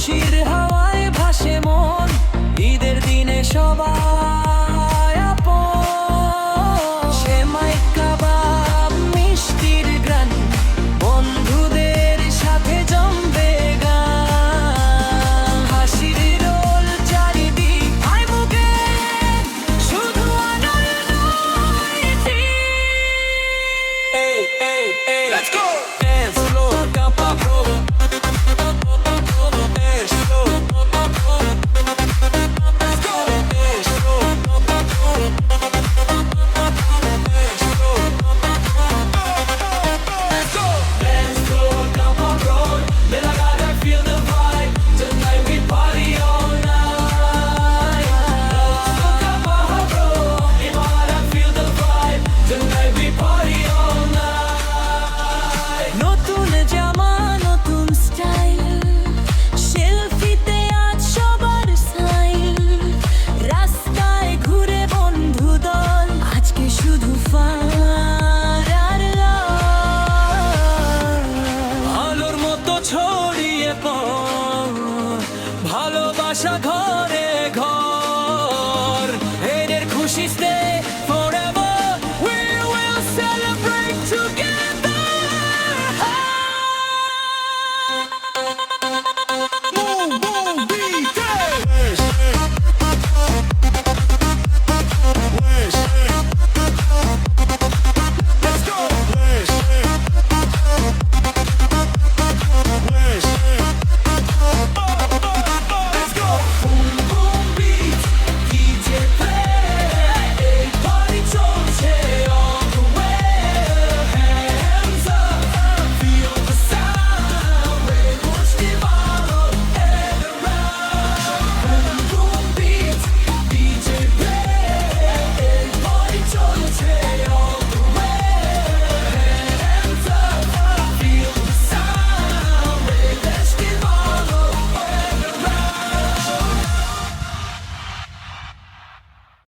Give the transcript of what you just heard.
খুশির হাওয়ায় ভাসে মন, ঈদের দিনে সবাই আপন। সেমাই কাবাব মিষ্টির গ্রান, বন্ধুদের সাথে জমবে গান। হাসির রোল চারিদিক আয় মুখে, শুধু আনন্দ নয় Let's go! Dance floor, কাঁপাবো। Dance floor. Let's go! Dance floor. Dance floor. Let's go! Dance floor, কাঁপাবো। Mera gaana, feel the vibe. Tonight we party all night. Let's go, কাঁপাবো। Mera feel the vibe. Tonight we party all night. নতুন জামা নতুন style, সেলফিতে আজ সবার smile. রাস্তায় ঘুরে বন্ধু দল, আজকে শুধু ফান আর লাভ। আলোর মতো ছড়িয়ে পড়, ভালোবাসা ঘরে ঘর। এদের খুশি